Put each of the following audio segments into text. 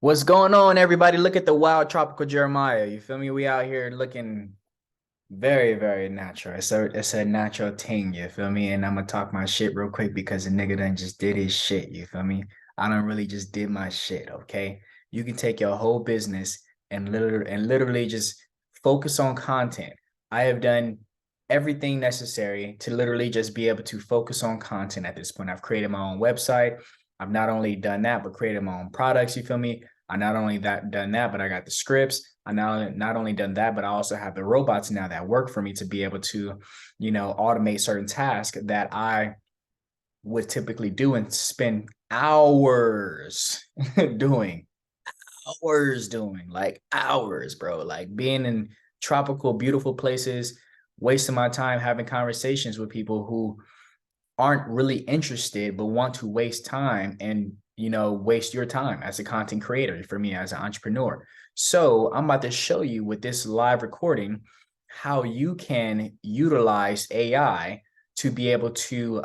What's going on, everybody? Look at the wild tropical Jeremiah. You feel me? We out here looking very, very natural. It's a natural thing, you feel me? And I'm gonna talk my shit real quick because the nigga done just did his shit, you feel me? I done really just did my shit, okay? You can take your whole business and literally just focus on content. I have done everything necessary to literally just be able to focus on content at this point. I've created my own website. I've not only done that, but created my own products, you feel me? I not only done that, but I got the scripts. I not only done that, but I also have the robots now that work for me to be able to, automate certain tasks that I would typically do and spend hours doing, like hours, bro. Like being in tropical, beautiful places, wasting my time having conversations with people who aren't really interested but want to waste time and waste your time as a content creator for me as an entrepreneur. So I'm about to show you with this live recording how you can utilize AI to be able to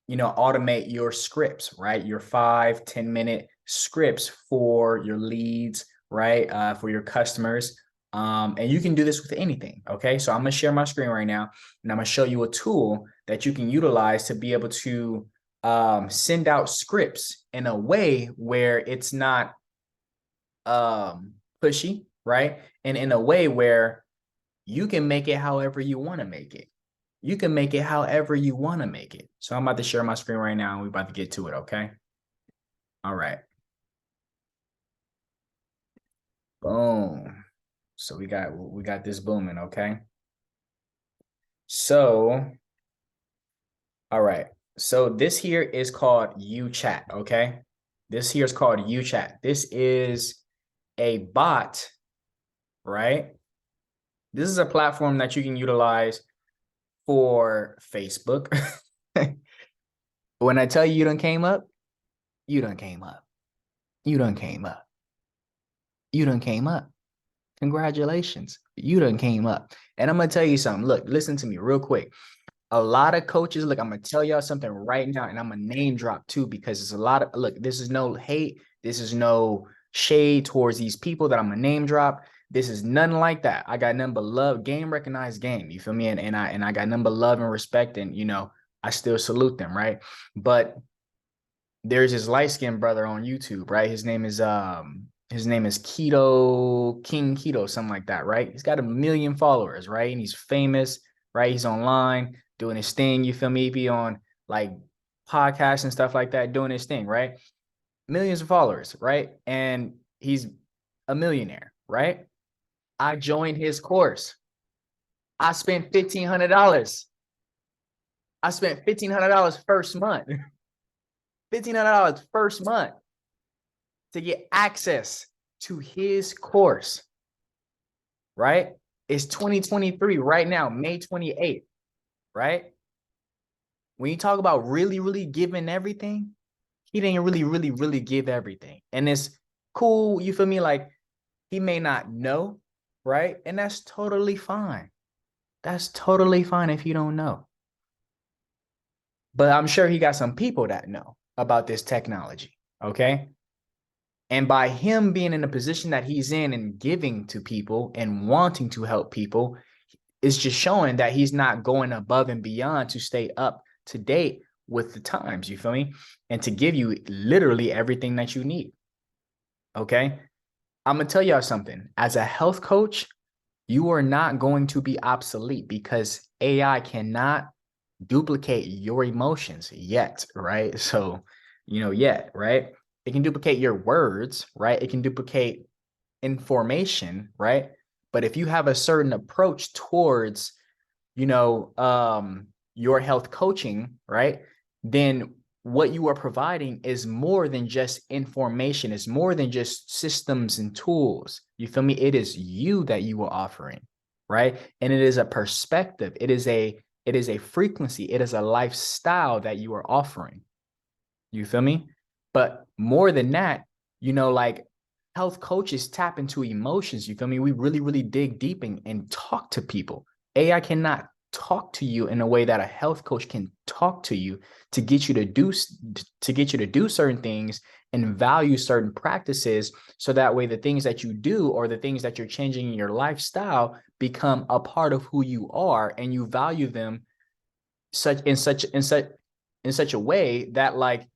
automate your scripts, right? Your 5-10 minute scripts for your leads, right? For your customers. And you can do this with anything. Okay. So I'm going to share my screen right now and I'm going to show you a tool that you can utilize to be able to send out scripts in a way where it's not pushy, right? And in a way where you can make it however you want to make it. You can make it however you want to make it. So I'm about to share my screen right now and we're about to get to it. Okay. All right. Boom. So we got this booming. Okay. So, all right. So this here is called UChat. Okay. This here is called UChat. This is a bot, right? This is a platform that you can utilize for Facebook. When I tell you you done came up, you done came up. You done came up. You done came up. Congratulations. You done came up. And I'm going to tell you something. Look, listen to me real quick. A lot of coaches, look, I'm going to tell y'all something right now, and I'm going to name drop too, because it's a lot of, look, this is no hate. This is no shade towards these people that I'm going to name drop. This is nothing like that. I got nothing but love, game recognized game. You feel me? And I got nothing but love and respect. And, I still salute them. Right. But there's this light-skinned brother on YouTube, right? His name is Keto, King Keto, something like that, right? He's got 1 million followers, right? And he's famous, right? He's online doing his thing. You feel me? He be on like podcasts and stuff like that, doing his thing, right? Millions of followers, right? And he's a millionaire, right? I joined his course. I spent $1,500. I spent $1,500 first month. $1,500 first month to get access to his course, right? It's 2023 right now, May 28th, right? When you talk about really, really giving everything, he didn't really, really, really give everything. And it's cool, you feel me? Like he may not know, right? And that's totally fine. That's totally fine if you don't know. But I'm sure he got some people that know about this technology, okay? And by him being in the position that he's in and giving to people and wanting to help people, it's just showing that he's not going above and beyond to stay up to date with the times, you feel me? And to give you literally everything that you need. Okay. I'm going to tell y'all something. As a health coach, you are not going to be obsolete because AI cannot duplicate your emotions yet, right? So, yet, right? It can duplicate your words, right? It can duplicate information, right? But if you have a certain approach towards, your health coaching, right? Then what you are providing is more than just information. It's more than just systems and tools. You feel me? It is you that you are offering, right? And it is a perspective. It is a frequency. It is a lifestyle that you are offering. You feel me? But more than that, like health coaches tap into emotions. You feel me? We really, really dig deep and talk to people. AI cannot talk to you in a way that a health coach can talk to you to get you to do certain things and value certain practices, so that way the things that you do or the things that you're changing in your lifestyle become a part of who you are, and you value them in such a way that, like,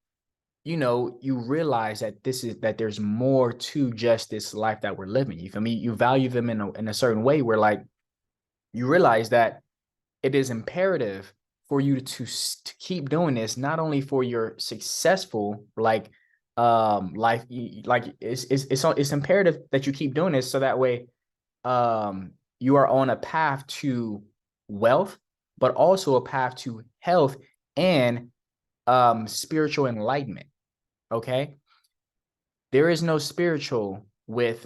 you know, you realize that there's more to just this life that we're living. You feel me? You value them in a certain way where, like, you realize that it is imperative for you to keep doing this, not only for your successful life, like it's imperative that you keep doing this, so that way you are on a path to wealth, but also a path to health and spiritual enlightenment. Okay, there is no spiritual with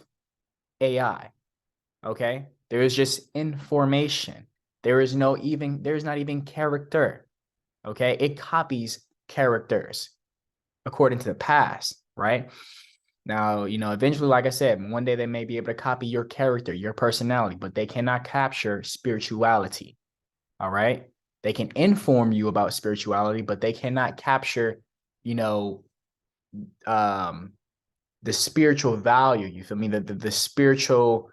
AI. Okay, there is just information. There's not even character. Okay, it copies characters according to the past, right? Now, you know, eventually, like I said, one day they may be able to copy your character, your personality, but they cannot capture spirituality. All right, they can inform you about spirituality, but they cannot capture, you know, um the spiritual value. You feel me? The spiritual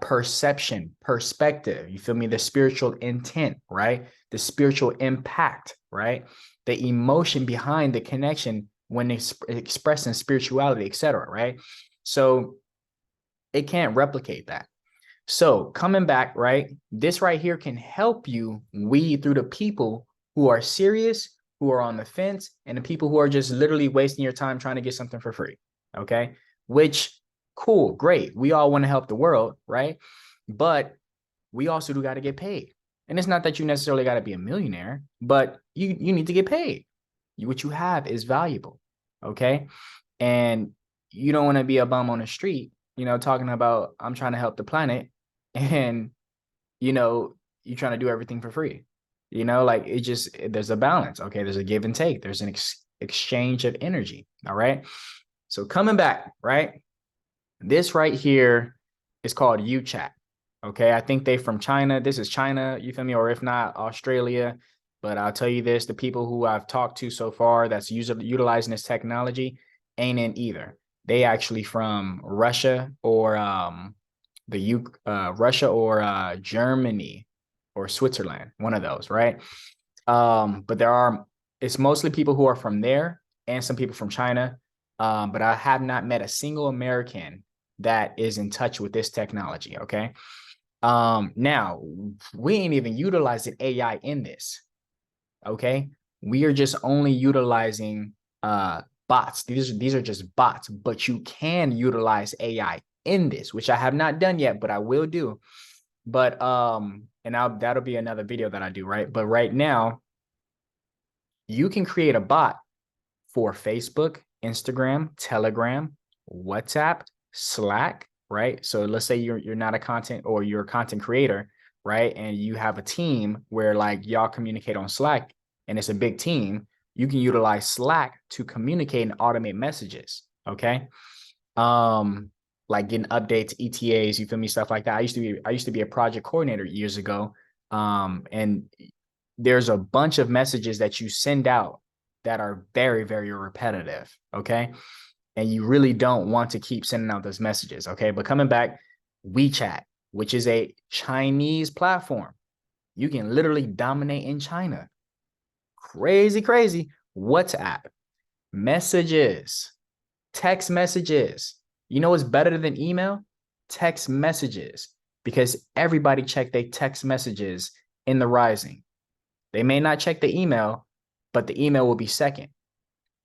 perspective. You feel me? The spiritual intent, right? The spiritual impact, right? The emotion behind the connection when expressing spirituality, etc. Right? So it can't replicate that. So coming back, right? This right here can help you weed through the people who are serious, who are on the fence, and the people who are just literally wasting your time trying to get something for free. Okay. Which, cool, great. We all want to help the world, right? But we also do got to get paid. And it's not that you necessarily got to be a millionaire, but you need to get paid. What you have is valuable. Okay. And you don't want to be a bum on the street, you know, talking about, I'm trying to help the planet, and, you know, you're trying to do everything for free. You know, like, there's a balance. Okay. There's a give and take. There's an exchange of energy. All right. So coming back, right? This right here is called UChat. Okay. I think they from China. This is China, you feel me? Or if not, Australia. But I'll tell you this, the people who I've talked to so far that's utilizing this technology ain't in either. They actually from Russia or Russia or Germany or Switzerland, one of those, right? But it's mostly people who are from there and some people from China. But I have not met a single American that is in touch with this technology. Okay. Now we ain't even utilizing AI in this. Okay. We are just only utilizing bots. These are just bots, but you can utilize AI in this, which I have not done yet, but I will do. But that'll be another video that I do, right? But right now, you can create a bot for Facebook, Instagram, Telegram, WhatsApp, Slack, right? So let's say you're not a content, or you're a content creator, right? And you have a team where, like, y'all communicate on Slack, and it's a big team. You can utilize Slack to communicate and automate messages. Okay. Like getting updates, ETAs, you feel me, stuff like that. I used to be a project coordinator years ago. And there's a bunch of messages that you send out that are very, very repetitive. Okay. And you really don't want to keep sending out those messages. Okay. But coming back, WeChat, which is a Chinese platform, you can literally dominate in China. Crazy, crazy. WhatsApp, messages, text messages. You know what's better than email? Text messages, because everybody check their text messages in the rising. They may not check the email, but the email will be second.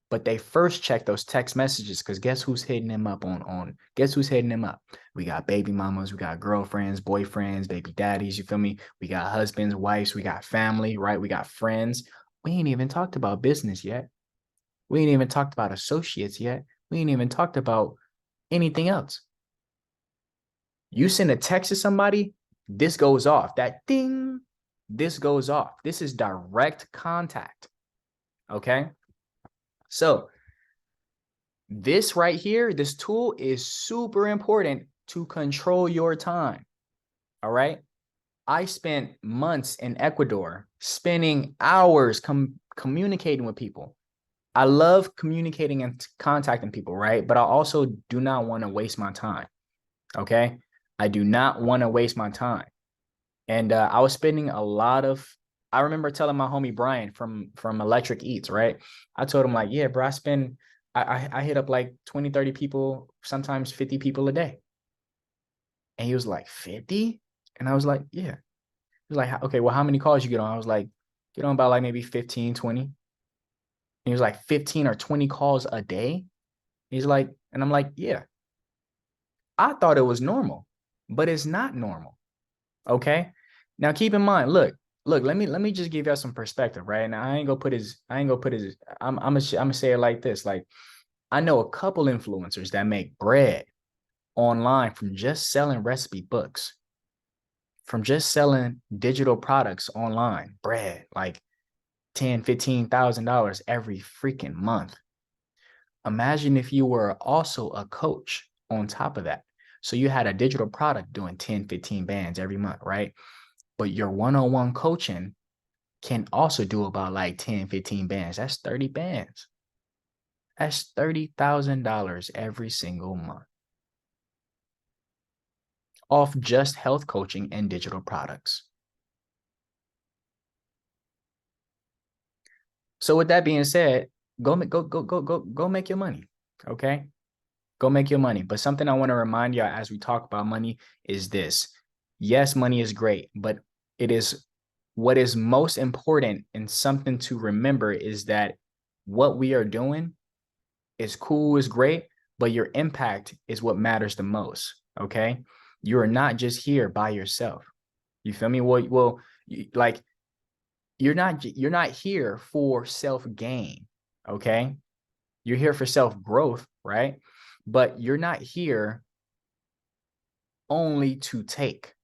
But they first check those text messages, because guess who's hitting them up guess who's hitting them up? We got baby mamas, we got girlfriends, boyfriends, baby daddies, you feel me? We got husbands, wives, we got family, right? We got friends. We ain't even talked about business yet. We ain't even talked about associates yet. We ain't even talked about anything else. You send a text to somebody, this goes off. That ding, this goes off. This is direct contact. Okay. So this right here, this tool is super important to control your time. All right. I spent months in Ecuador, spending hours communicating with people. I love communicating and contacting people, right? But I also do not want to waste my time. Okay. I do not want to waste my time. And I was spending a lot of, I remember telling my homie Brian from Electric Eats, right? I told him like, yeah, bro, I hit up like 20, 30 people, sometimes 50 people a day. And he was like, 50? And I was like, yeah. He was like, okay, well, how many calls you get on? I was like, get on about like maybe 15, 20. And he was like, 15 or 20 calls a day? He's like, and I'm like, yeah, I thought it was normal, but it's not normal. Okay. Now keep in mind, look, let me just give y'all some perspective, right? Now I'm gonna say it like this. Like, I know a couple influencers that make bread online from just selling recipe books, from just selling digital products online, bread, like 10, $15,000 every freaking month. Imagine if you were also a coach on top of that. So you had a digital product doing 10, 15 bands every month, right? But your one-on-one coaching can also do about like 10, 15 bands. That's 30 bands. That's $30,000 every single month off just health coaching and digital products. So with that being said, go make your money. Okay. Go make your money. But something I want to remind you as we talk about money is this. Yes, money is great, but it is what is most important, and something to remember is that what we are doing is cool, is great, but your impact is what matters the most. Okay. You're not just here by yourself. You feel me? Well, like you're not here for self gain. Okay. You're here for self growth, right? But you're not here only to take.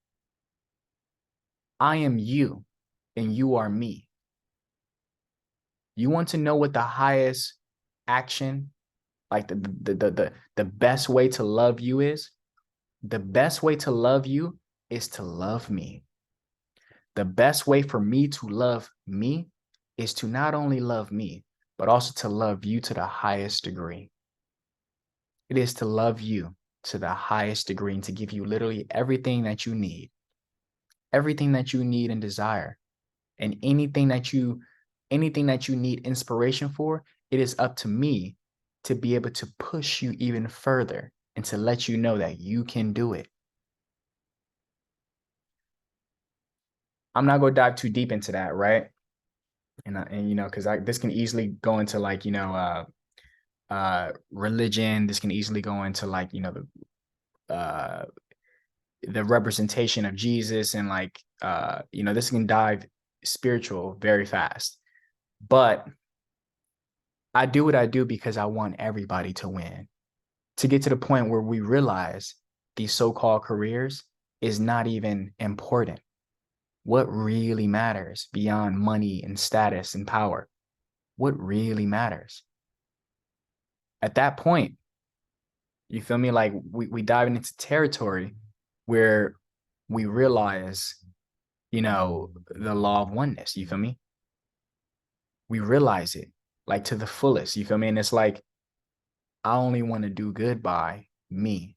I am you and you are me. You want to know what the highest action, like the best way to love you is? The best way to love you is to love me. The best way for me to love me is to not only love me, but also to love you to the highest degree. It is to love you to the highest degree and to give you literally everything that you need and desire. And anything that you need inspiration for, it is up to me to be able to push you even further and to let you know that you can do it. I'm not going to dive too deep into that, right? And you know, because this can easily go into like, you know, religion. This can easily go into like, you know, the representation of Jesus, and like, you know, this can dive spiritual very fast. But I do what I do because I want everybody to win, to get to the point where we realize these so-called careers is not even important. What really matters beyond money and status and power? What really matters? At that point, you feel me? Like we dive into territory where we realize, you know, the law of oneness. You feel me? We realize it like to the fullest. You feel me? And it's like, I only want to do good by me.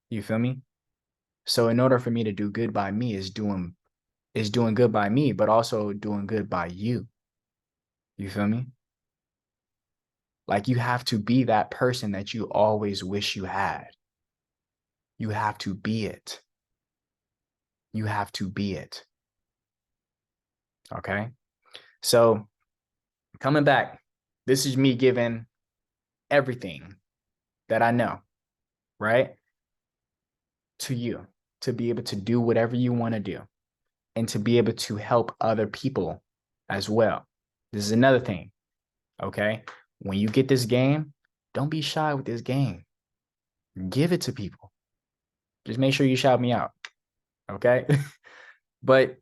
You feel me? So in order for me to do good by me is doing good by me, but also doing good by you. You feel me? Like, you have to be that person that you always wish you had. You have to be it. You have to be it. Okay. So coming back, this is me giving everything that I know, right, to you to be able to do whatever you want to do and to be able to help other people as well. This is another thing. Okay. When you get this game, don't be shy with this game. Give it to people. Just make sure you shout me out. Okay. But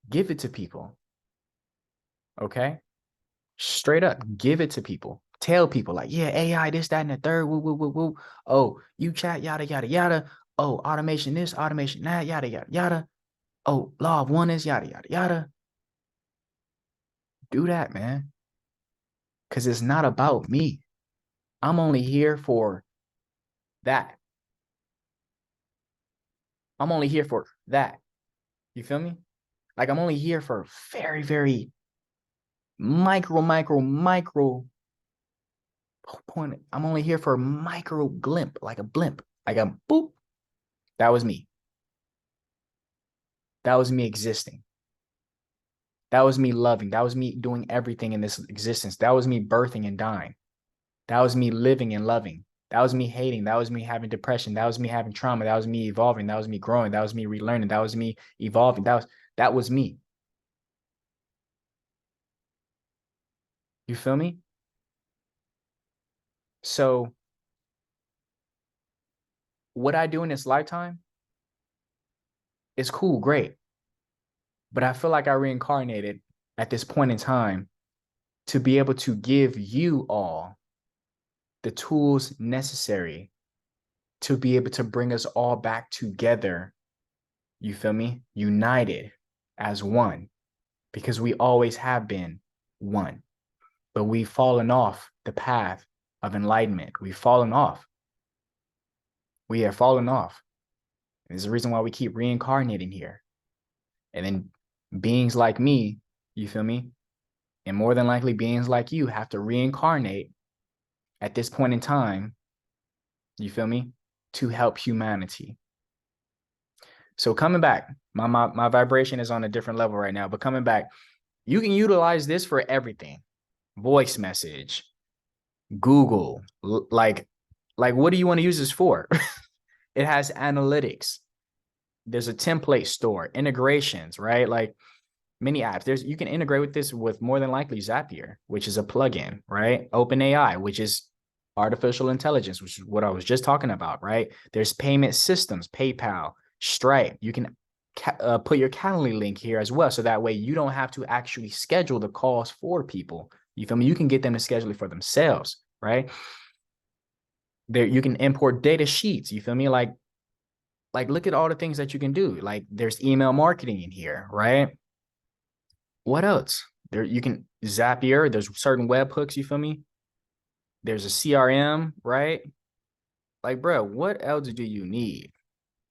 give it to people. Okay. Straight up, give it to people. Tell people like, yeah, AI, this, that, and the third. Woo, woo, woo, woo. Oh, you chat, yada, yada, yada. Oh, automation this, automation that, yada, yada, yada. Oh, law of one is yada, yada, yada. Do that, man. Because it's not about me. I'm only here for that. I'm only here for that. You feel me? Like I'm only here for very, very micro point. I'm only here for a micro glimp, like a blimp, like a boop. That was me. That was me existing. That was me loving. That was me doing everything in this existence. That was me birthing and dying. That was me living and loving. That was me hating. That was me having depression. That was me having trauma. That was me evolving. That was me growing. That was me relearning. That was me evolving. That was me. You feel me? So what I do in this lifetime is cool, great. But I feel like I reincarnated at this point in time to be able to give you all the tools necessary to be able to bring us all back together. You feel me? United as one, because we always have been one, but we've fallen off the path of enlightenment. We've fallen off. We have fallen off. There's the reason why we keep reincarnating here. And then beings like me, you feel me? And more than likely beings like you have to reincarnate at this point in time, you feel me? To help humanity. So coming back, my vibration is on a different level right now, but coming back, you can utilize this for everything. Voice message, Google, like what do you want to use this for? It has analytics. There's a template store, integrations, right? Like many apps. You can integrate with this with more than likely Zapier, which is a plugin, right? OpenAI, which is artificial intelligence, which is what I was just talking about, right? There's payment systems, PayPal, Stripe. You can put your Calendly link here as well. So that way you don't have to actually schedule the calls for people. You feel me? You can get them to schedule it for themselves, right? There, you can import data sheets. You feel me? Like look at all the things that you can do. Like there's email marketing in here, right? What else? There you can Zapier. There's certain webhooks. You feel me? There's a CRM, right? Like, bro, what else do you need?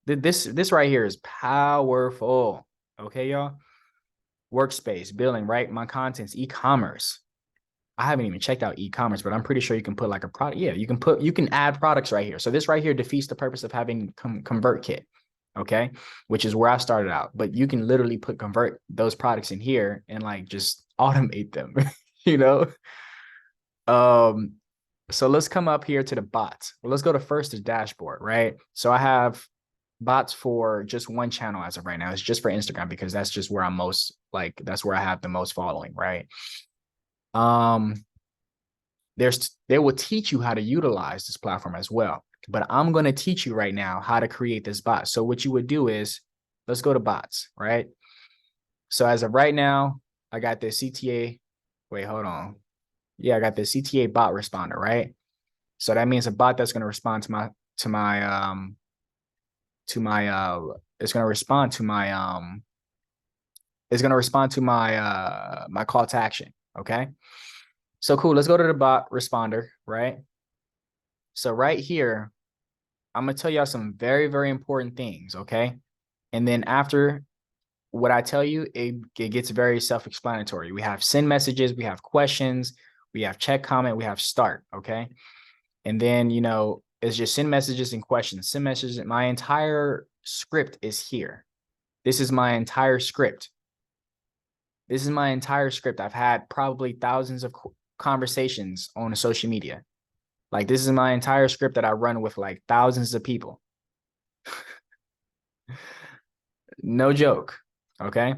This right here is powerful. Okay, y'all. Workspace, billing, right? My contents, e-commerce. I haven't even checked out e-commerce, but I'm pretty sure you can put like a product. Yeah, you can add products right here. So this right here defeats the purpose of having ConvertKit, okay? Which is where I started out. But you can literally convert those products in here and like just automate them, you know? So let's come up here to the bots. Well, let's go to first the dashboard, right? So I have bots for just one channel as of right now. It's just for Instagram because that's just where I'm most like, that's where I have the most following, right? They will teach you how to utilize this platform as well. But I'm going to teach you right now how to create this bot. So what you would do is, let's go to bots, right? So as of right now, I got this CTA. Wait, hold on. Yeah, I got the CTA bot responder, right? So that means a bot that's going to respond to my it's going to respond to my call to action, okay? So cool, let's go to the bot responder, right? So right here, I'm going to tell y'all some very, very important things, okay? And then after what I tell you, it gets very self-explanatory. We have send messages, we have questions, we have check, comment, we have start, okay? And then, you know, it's just send messages and questions. Send messages. My entire script is here. This is my entire script. This is my entire script. I've had probably thousands of conversations on social media. Like this is my entire script that I run with like thousands of people. No joke. Okay.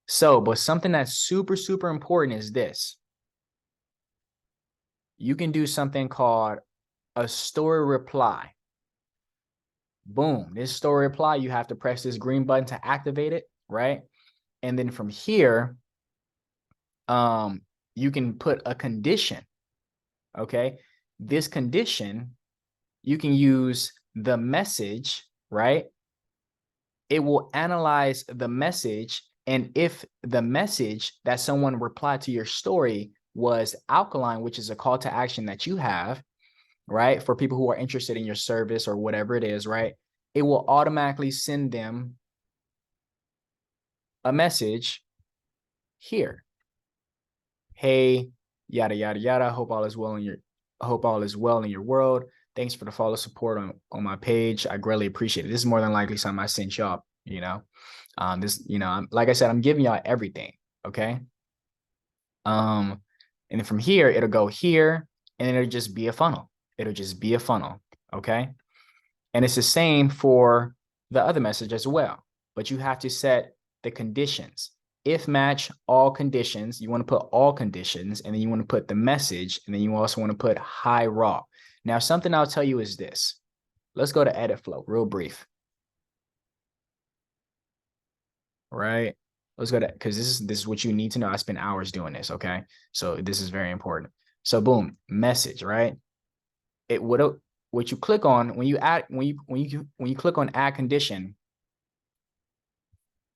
So, but something that's super, super important is this. You can do something called a story reply. Boom, this story reply, you have to press this green button to activate it, right? And then from here, you can put a condition, okay? This condition, you can use the message, right? it will analyze the message. And if the message that someone replied to your story was alkaline, which is a call to action that you have, right, for people who are interested in your service or whatever it is, right, it will automatically send them a message here. Hey, yada, yada, yada. Hope all is well in your world. Thanks for the follow support on my page. I greatly appreciate it. This is more than likely something I sent y'all, like I said, I'm giving y'all everything. Okay. And then from here, it'll go here and then it'll just be a funnel. It'll just be a funnel. Okay. And it's the same for the other message as well, but you have to set the conditions. If match all conditions, you want to put all conditions, and then you want to put the message, and then you also want to put high raw. Now, something I'll tell you is this. Let's go to edit flow, real brief. Right? Let's go to, because this is what you need to know. I spent hours doing this, okay? So this is very important. So boom, message, right? It would, what you click on when you click on add condition,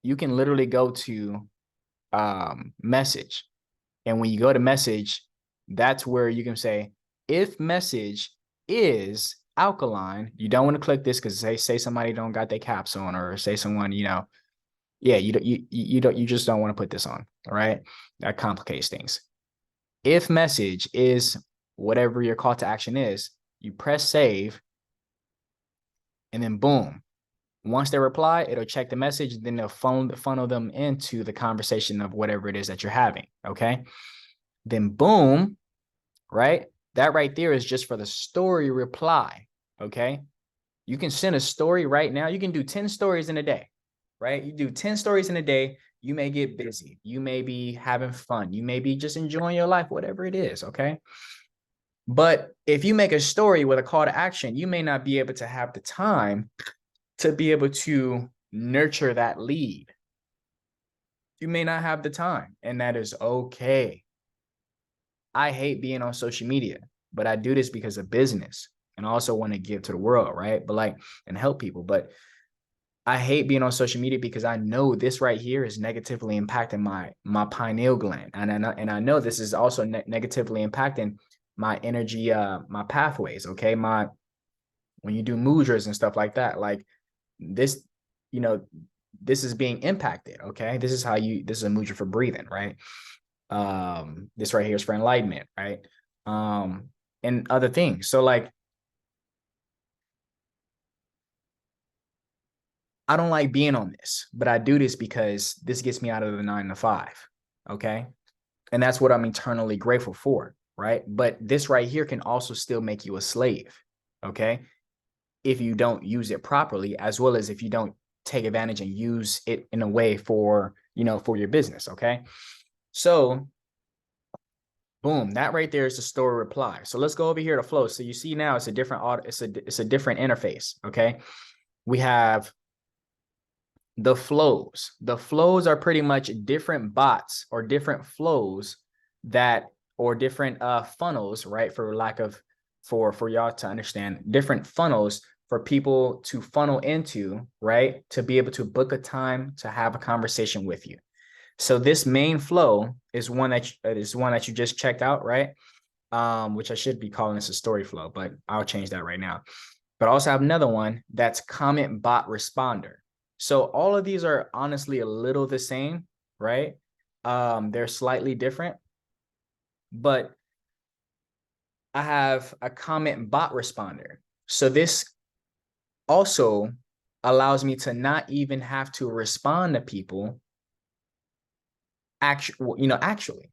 you can literally go to message. And when you go to message, that's where you can say, if message is alkaline, you don't want to click this because say somebody don't got their caps on, or say someone, yeah, you just don't want to put this on. All right. That complicates things. If message is whatever your call to action is, you press save, and then boom. Once they reply, it'll check the message, then they'll funnel them into the conversation of whatever it is that you're having, okay? Then boom, right? That right there is just for the story reply, okay? You can send a story right now. You can do 10 stories in a day, right? You do 10 stories in a day. You may get busy. You may be having fun. You may be just enjoying your life, whatever it is, okay? But if you make a story with a call to action, you may not be able to have the time to be able to nurture that lead. You may not have the time, and that is okay. I hate being on social media, but I do this because of business and I also want to give to the world, right? But and help people. But I hate being on social media because I know this right here is negatively impacting my pineal gland. And I know this is also negatively impacting my energy, my pathways. Okay. When you do mudras and stuff like that, like this, this is being impacted. Okay. This is a mudra for breathing, right? This right here is for enlightenment, right? And other things. So I don't like being on this, but I do this because this gets me out of the 9 to 5. Okay. And that's what I'm eternally grateful for. Right. But this right here can also still make you a slave. Okay. If you don't use it properly, as well as if you don't take advantage and use it in a way for your business. Okay. So boom, that right there is the story reply. So let's go over here to flow. So you see now it's a different it's a different interface. Okay. We have the flows. The flows are pretty much different bots or different flows or different funnels, right? For y'all to understand, different funnels for people to funnel into, right? To be able to book a time to have a conversation with you. So this main flow is one that you just checked out, right? Which I should be calling this a story flow, but I'll change that right now. But I also have another one that's comment bot responder. So all of these are honestly a little the same, right? They're slightly different, but I have a comment bot responder. So this also allows me to not even have to respond to people. Actually,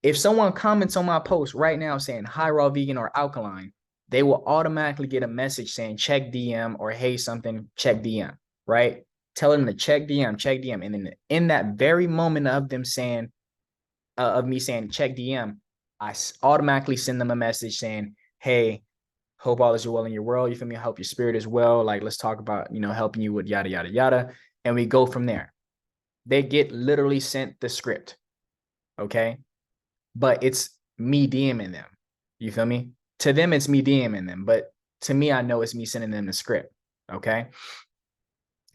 if someone comments on my post right now saying hi raw vegan or alkaline, they will automatically get a message saying check DM or hey something, check DM, right? Tell them to check DM. And then in that very moment of them saying, of me saying check DM, I automatically send them a message saying, hey, hope all is well in your world. You feel me? I hope your spirit is well. Like, let's talk about, helping you with yada, yada, yada. And we go from there. They get literally sent the script. Okay. But it's me DMing them. You feel me? To them, it's me DMing them. But to me, I know it's me sending them the script. Okay.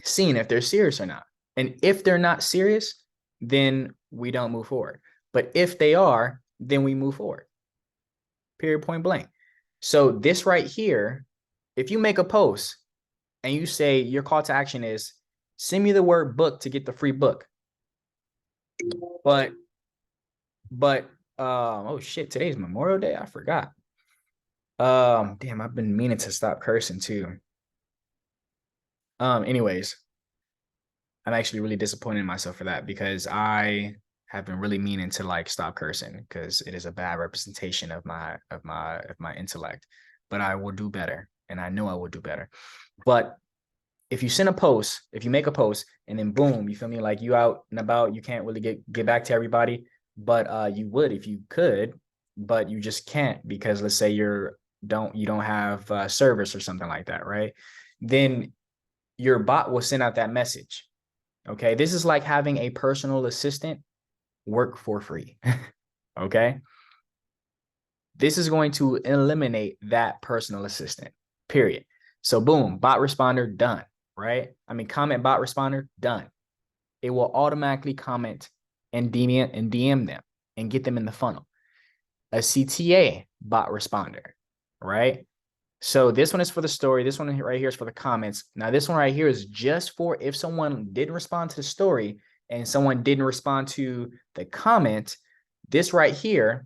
seeing if they're serious or not. And if they're not serious, then we don't move forward. But if they are, then we move forward. Period, point blank. So this right here, if you make a post and you say your call to action is send me the word book to get the free book. But oh shit, today's Memorial Day. I forgot. Damn, I've been meaning to stop cursing too. Anyways, I'm actually really disappointed in myself for that because I have been really meaning to like stop cursing because it is a bad representation of my intellect. But I will do better, and I know I will do better. But if you send a post, if you make a post, and then boom, you feel me, like you out and about, you can't really get back to everybody, but you would if you could, but you just can't because let's say you don't have service or something like that, right? Then your bot will send out that message. Okay, this is like having a personal assistant work for free. Okay, this is going to eliminate that personal assistant, period. So boom, bot responder done, right? I mean, comment bot responder done. It will automatically comment and DM them and get them in the funnel. A CTA bot responder, right? So this one is for the story. This one right here is for the comments. Now this one right here is just for if someone didn't respond to the story and someone didn't respond to the comment. This right here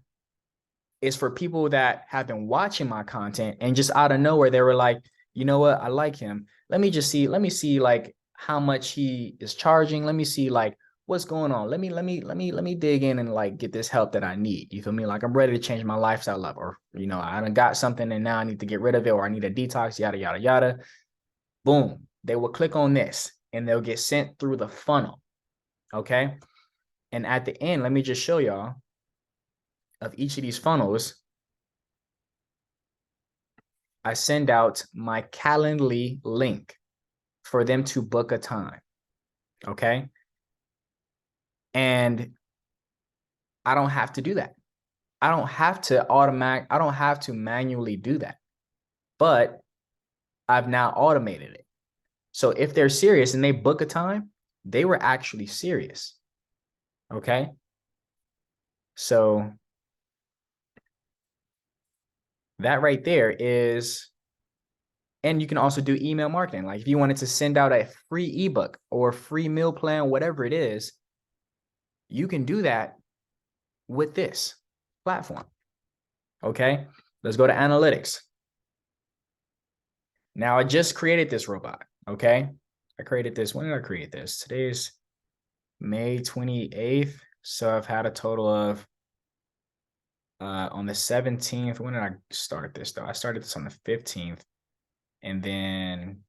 is for people that have been watching my content and just out of nowhere, they were like, you know what? I like him. Let me see like how much he is charging. Let me see like what's going on. Let me dig in and like get this help that I need. You feel me? Like I'm ready to change my lifestyle up, or I done got something and now I need to get rid of it, or I need a detox, yada, yada, yada. Boom. They will click on this and they'll get sent through the funnel. Okay. And at the end, let me just show y'all of each of these funnels. I send out my Calendly link for them to book a time. Okay. And I don't have to do that. I don't have to manually do that. But I've now automated it. So if they're serious and they book a time, they were actually serious. Okay. So that right there is, and you can also do email marketing. Like if you wanted to send out a free ebook or free meal plan, whatever it is, you can do that with this platform. Okay, let's go to analytics. Now I just created this robot. Okay, I created this. When did I create this? Today's May 28th. So I've had a total of on the 17th. When did I start this though? I started this on the 15th. And then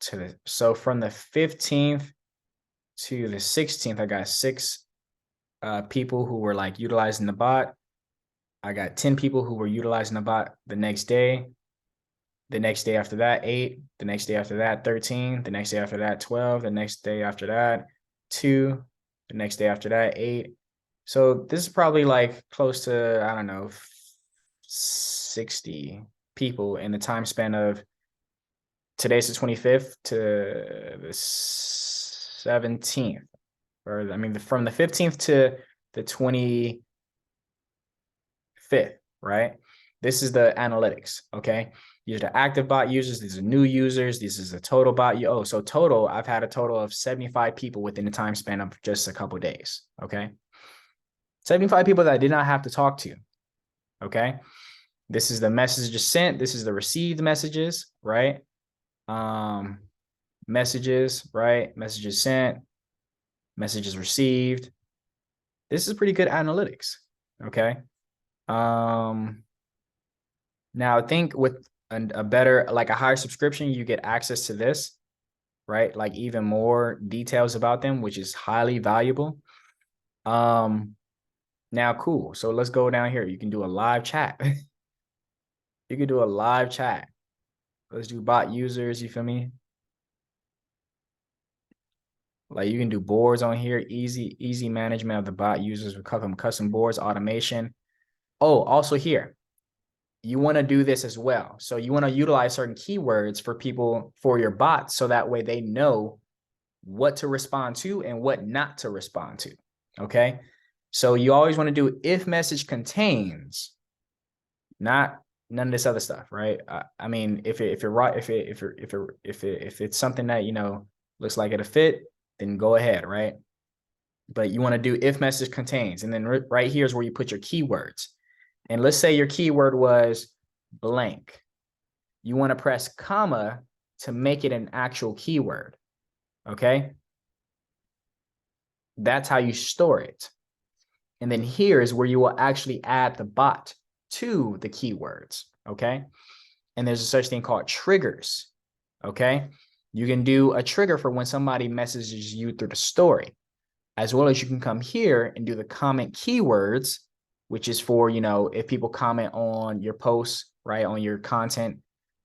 so from the 15th to the 16th, I got 6 people who were like utilizing the bot. I got 10 people who were utilizing the bot the next day. The next day after that, 8. The next day after that, 13. The next day after that, 12. The next day after that, 2. The next day after that, 8. So this is probably like close to, I don't know, 60 people in the time span of today's the 25th to the 17th. Or I mean, from the 15th to the 25th, right? This is the analytics, okay? These are the active bot users. These are new users. This is the total bot. So total, I've had a total of 75 people within the time span of just a couple of days, okay? 75 people that I did not have to talk to, okay? This is the messages sent. This is the received messages, right? Messages, right? Messages sent, messages received. This is pretty good analytics, okay? Now I think with a better, like a higher subscription, you get access to this, right? Like even more details about them, which is highly valuable. Now, cool. So let's go down here. You can do a live chat. You can do a live chat. Let's do bot users. You feel me? Like you can do boards on here. Easy management of the bot users with custom boards, automation. Oh, also here, you want to do this as well. So you want to utilize certain keywords for people, for your bots, so that way they know what to respond to and what not to respond to. Okay. So you always want to do if message contains, not none of this other stuff, right? I mean, if it's something that, you know, looks like it'll fit, then go ahead, right? But you want to do if message contains, and then right here is where you put your keywords. And let's say your keyword was blank. You want to press comma to make it an actual keyword. Okay. That's how you store it. And then here is where you will actually add the bot to the keywords. Okay. And there's a such thing called triggers. Okay. You can do a trigger for when somebody messages you through the story, as well as you can come here and do the comment keywords, which is for, you know, if people comment on your posts, right, on your content,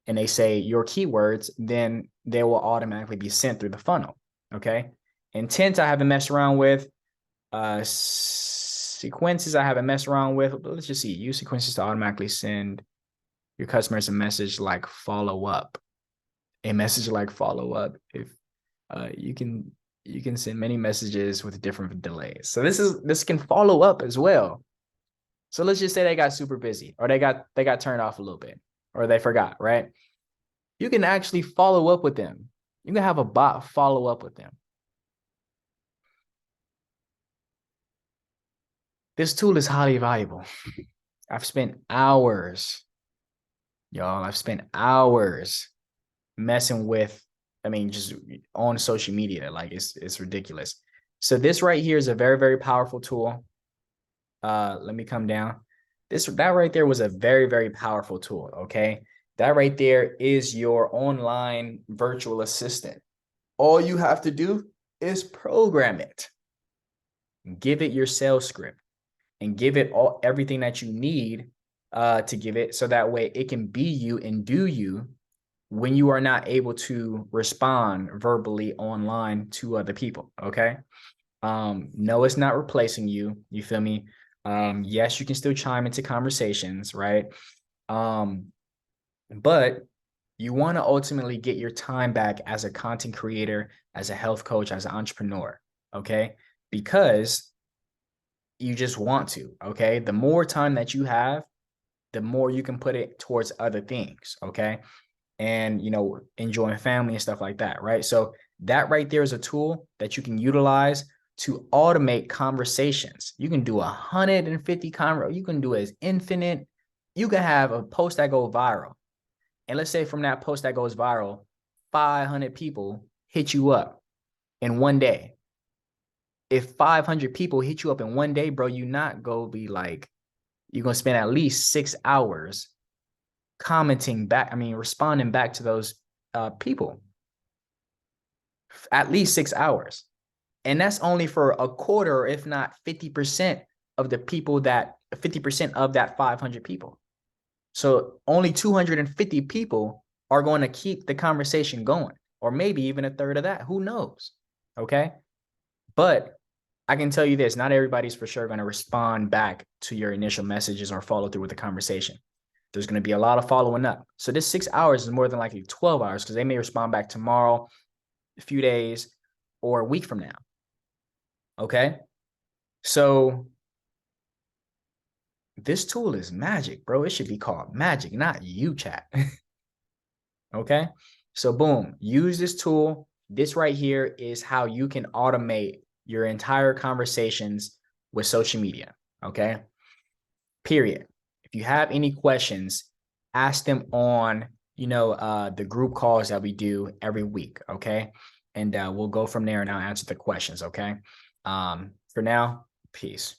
and they say your keywords, then they will automatically be sent through the funnel. Okay. Intent I haven't messed around with. Sequences I haven't messed around with. Let's just see. Use sequences to automatically send your customers a message like follow up. A message like follow up. If you can send many messages with different delays. So this can follow up as well. So let's just say they got super busy, or they got turned off a little bit, or they forgot, right? You can actually follow up with them. You can have a bot follow up with them. This tool is highly valuable. I've spent hours, y'all. I've spent hours messing with, I mean, just on social media. Like it's ridiculous. So this right here is a very, very powerful tool. Let me come down. That right there was a very, very powerful tool. Okay. That right there is your online virtual assistant. All you have to do is program it. Give it your sales script and give it everything that you need to give it, so that way it can be you and do you when you are not able to respond verbally online to other people. Okay. No, it's not replacing you. You feel me? Yes, you can still chime into conversations, right? But you want to ultimately get your time back as a content creator, as a health coach, as an entrepreneur. Okay. Because you just want to. Okay. The more time that you have, the more you can put it towards other things. Okay. And, you know, enjoying family and stuff like that. Right. So that right there is a tool that you can utilize to automate conversations. You can do 150 you can do as infinite. You can have a post that goes viral. And let's say from that post that goes viral, 500 people hit you up in one day. If 500 people hit you up in one day, bro, you're not going to be like, you're going to spend at least 6 hours commenting back. I mean, responding back to those people. At least 6 hours. And that's only for a quarter, if not 50% of the people 50% of that 500 people. So only 250 people are going to keep the conversation going, or maybe even a third of that. Who knows? Okay. But I can tell you this, not everybody's for sure going to respond back to your initial messages or follow through with the conversation. There's going to be a lot of following up. So this 6 hours is more than likely 12 hours, because they may respond back tomorrow, a few days, or a week from now. Okay. So this tool is magic, bro. It should be called magic, not UChat. Okay. So boom, use this tool. This right here is how you can automate your entire conversations with social media. Okay. Period. If you have any questions, ask them on, you know, the group calls that we do every week. Okay. And we'll go from there and I'll answer the questions. Okay. For now, peace.